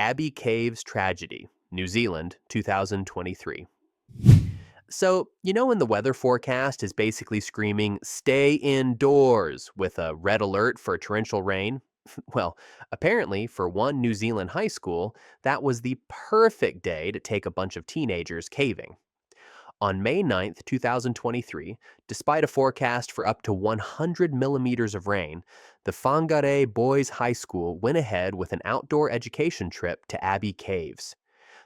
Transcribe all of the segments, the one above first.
Abbey Caves Tragedy, New Zealand, 2023. So, when the weather forecast is basically screaming, stay indoors with a red alert for torrential rain? Well, apparently, for one New Zealand high school, that was the perfect day to take a bunch of teenagers caving. On May 9th, 2023, despite a forecast for up to 100 millimeters of rain, the Whangarei Boys High School went ahead with an outdoor education trip to Abbey Caves.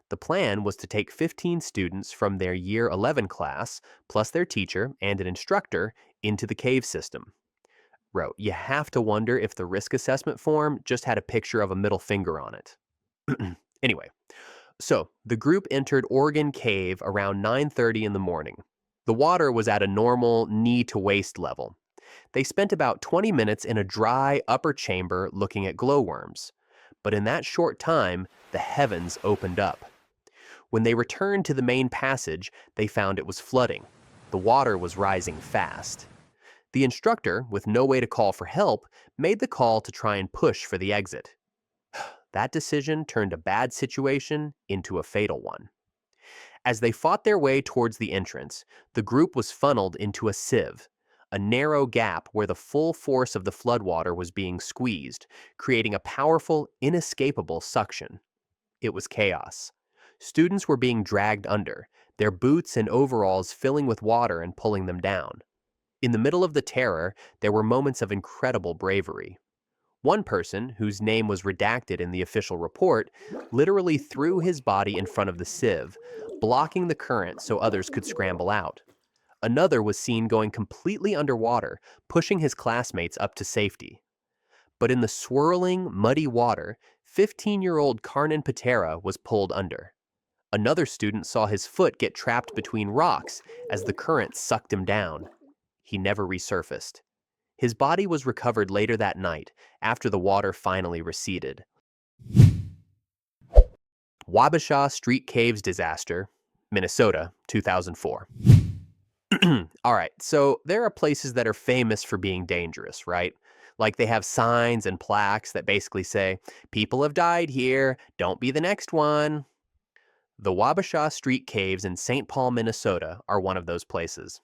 The plan was to take 15 students from their Year 11 class, plus their teacher and an instructor, into the cave system. You have to wonder if the risk assessment form just had a picture of a middle finger on it. Anyway, so the group entered Organ Cave around 9:30 in the morning. The water was at a normal knee-to-waist level. They spent about 20 minutes in a dry upper chamber looking at glowworms. But in that short time, the heavens opened up. When they returned to the main passage, they found it was flooding. The water was rising fast. The instructor, with no way to call for help, made the call to try and push for the exit. That decision turned a bad situation into a fatal one. As they fought their way towards the entrance, the group was funneled into a sieve, a narrow gap where the full force of the floodwater was being squeezed, creating a powerful, inescapable suction. It was chaos. Students were being dragged under, their boots and overalls filling with water and pulling them down. In the middle of the terror, there were moments of incredible bravery. One person, whose name was redacted in the official report, literally threw his body in front of the sieve, blocking the current so others could scramble out. Another was seen going completely underwater, pushing his classmates up to safety. But in the swirling, muddy water, 15-year-old Karnan Patera was pulled under. Another student saw his foot get trapped between rocks as the current sucked him down. He never resurfaced. His body was recovered later that night, after the water finally receded. Wabasha Street Caves Disaster, Minnesota, 2004. All right, so there are places that are famous for being dangerous, right? Like they have signs and plaques that basically say, people have died here, don't be the next one. The Wabasha Street Caves in St. Paul, Minnesota are one of those places.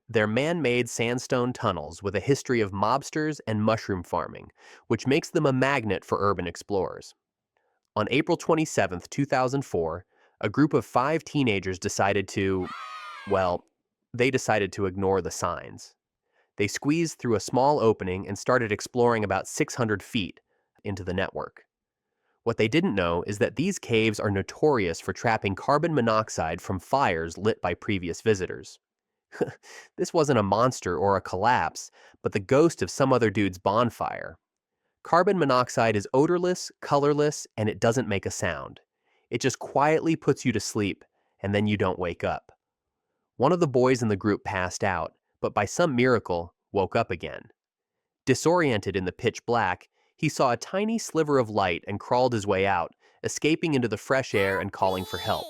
They're man-made sandstone tunnels with a history of mobsters and mushroom farming, which makes them a magnet for urban explorers. On April 27, 2004, a group of 5 teenagers decided to ignore the signs. They squeezed through a small opening and started exploring about 600 feet into the network. What they didn't know is that these caves are notorious for trapping carbon monoxide from fires lit by previous visitors. This wasn't a monster or a collapse, but the ghost of some other dude's bonfire. Carbon monoxide is odorless, colorless, and it doesn't make a sound. It just quietly puts you to sleep, and then you don't wake up. One of the boys in the group passed out, but by some miracle, woke up again. Disoriented in the pitch black, he saw a tiny sliver of light and crawled his way out, escaping into the fresh air and calling for help.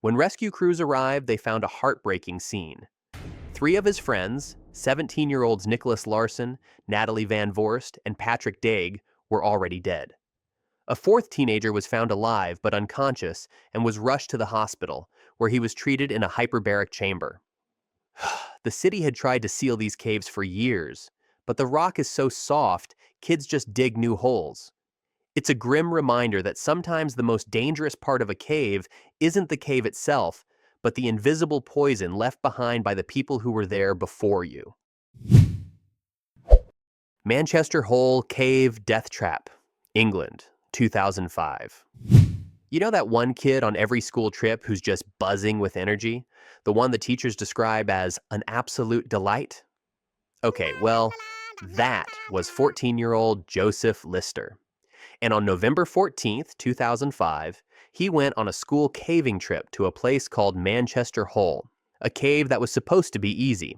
When rescue crews arrived, they found a heartbreaking scene. 3 of his friends, 17-year-olds Nicholas Larson, Natalie Van Vorst, and Patrick Daig, were already dead. A 4th teenager was found alive but unconscious and was rushed to the hospital, where he was treated in a hyperbaric chamber. The city had tried to seal these caves for years, but the rock is so soft, kids just dig new holes. It's a grim reminder that sometimes the most dangerous part of a cave isn't the cave itself, but the invisible poison left behind by the people who were there before you. Manchester Hole Cave Death Trap, England, 2005. You know that one kid on every school trip who's just buzzing with energy? The one the teachers describe as an absolute delight? Okay, well, that was 14-year-old Joseph Lister. And on November 14th, 2005, he went on a school caving trip to a place called Manchester Hole, a cave that was supposed to be easy.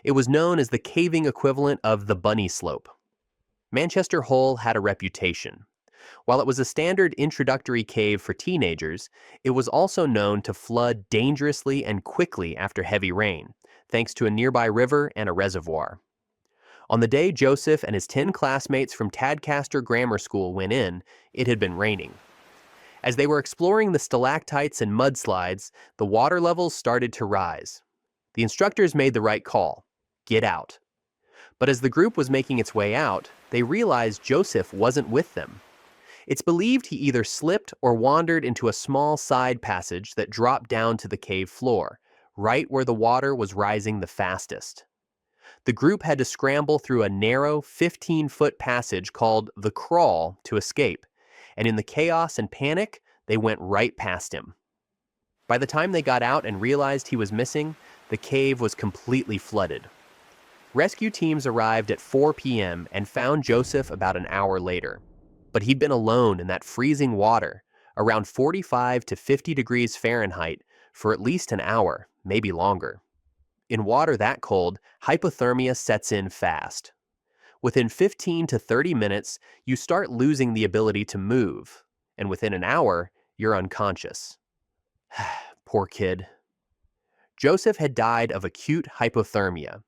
It was known as the caving equivalent of the Bunny Slope. Manchester Hole had a reputation. While it was a standard introductory cave for teenagers, it was also known to flood dangerously and quickly after heavy rain, thanks to a nearby river and a reservoir. On the day Joseph and his 10 classmates from Tadcaster Grammar School went in, it had been raining. As they were exploring the stalactites and mudslides, the water levels started to rise. The instructors made the right call: get out. But as the group was making its way out, they realized Joseph wasn't with them. It's believed he either slipped or wandered into a small side passage that dropped down to the cave floor, right where the water was rising the fastest. The group had to scramble through a narrow 15-foot passage called the Crawl to escape, and in the chaos and panic, they went right past him. By the time they got out and realized he was missing, the cave was completely flooded. Rescue teams arrived at 4 p.m. and found Joseph about an hour later. But he'd been alone in that freezing water, around 45 to 50 degrees Fahrenheit, for at least an hour, maybe longer. In water that cold, hypothermia sets in fast. Within 15 to 30 minutes, you start losing the ability to move, and within an hour, you're unconscious. Poor kid. Joseph had died of acute hypothermia.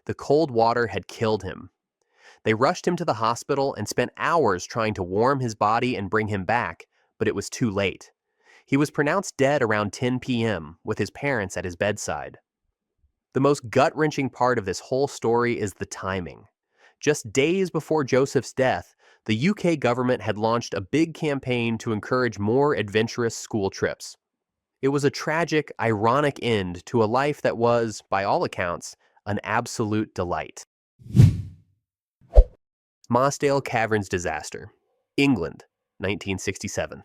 The cold water had killed him. They rushed him to the hospital and spent hours trying to warm his body and bring him back, but it was too late. He was pronounced dead around 10 p.m., with his parents at his bedside. The most gut-wrenching part of this whole story is the timing. Just days before Joseph's death, the UK government had launched a big campaign to encourage more adventurous school trips. It was a tragic, ironic end to a life that was, by all accounts, an absolute delight. Mossdale Caverns disaster. England, 1967.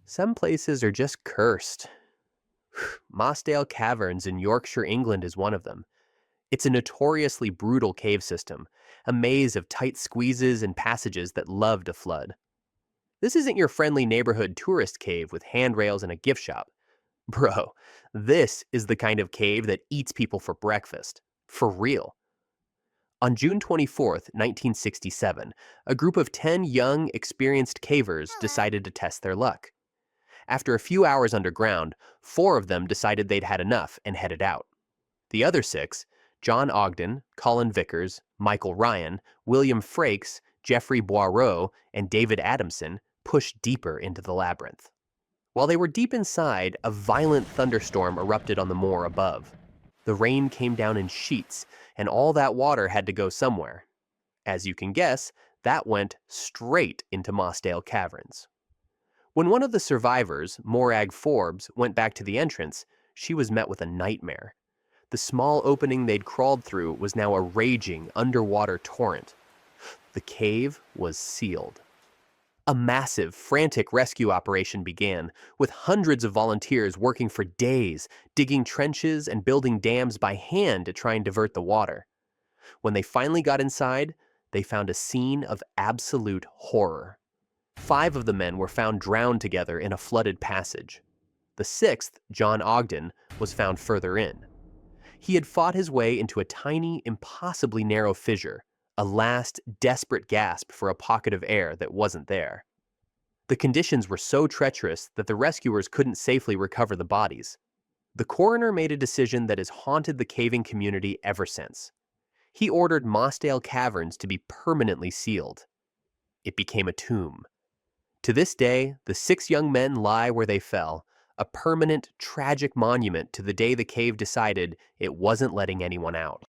Some places are just cursed. Mossdale Caverns in Yorkshire, England is one of them. It's a notoriously brutal cave system, a maze of tight squeezes and passages that love to flood. This isn't your friendly neighborhood tourist cave with handrails and a gift shop. Bro, this is the kind of cave that eats people for breakfast. For real. On June 24th, 1967, a group of 10 young, experienced cavers decided to test their luck. After a few hours underground, 4 of them decided they'd had enough and headed out. The other 6, John Ogden, Colin Vickers, Michael Ryan, William Frakes, Jeffrey Boireau, and David Adamson, pushed deeper into the labyrinth. While they were deep inside, a violent thunderstorm erupted on the moor above. The rain came down in sheets, and all that water had to go somewhere. As you can guess, that went straight into Mossdale Caverns. When one of the survivors, Morag Forbes, went back to the entrance, she was met with a nightmare. The small opening they'd crawled through was now a raging underwater torrent. The cave was sealed. A massive, frantic rescue operation began, with hundreds of volunteers working for days, digging trenches and building dams by hand to try and divert the water. When they finally got inside, they found a scene of absolute horror. 5 of the men were found drowned together in a flooded passage. The 6th, John Ogden, was found further in. He had fought his way into a tiny, impossibly narrow fissure, a last, desperate gasp for a pocket of air that wasn't there. The conditions were so treacherous that the rescuers couldn't safely recover the bodies. The coroner made a decision that has haunted the caving community ever since. He ordered Mossdale Caverns to be permanently sealed. It became a tomb. To this day, the 6 young men lie where they fell, a permanent, tragic monument to the day the cave decided it wasn't letting anyone out.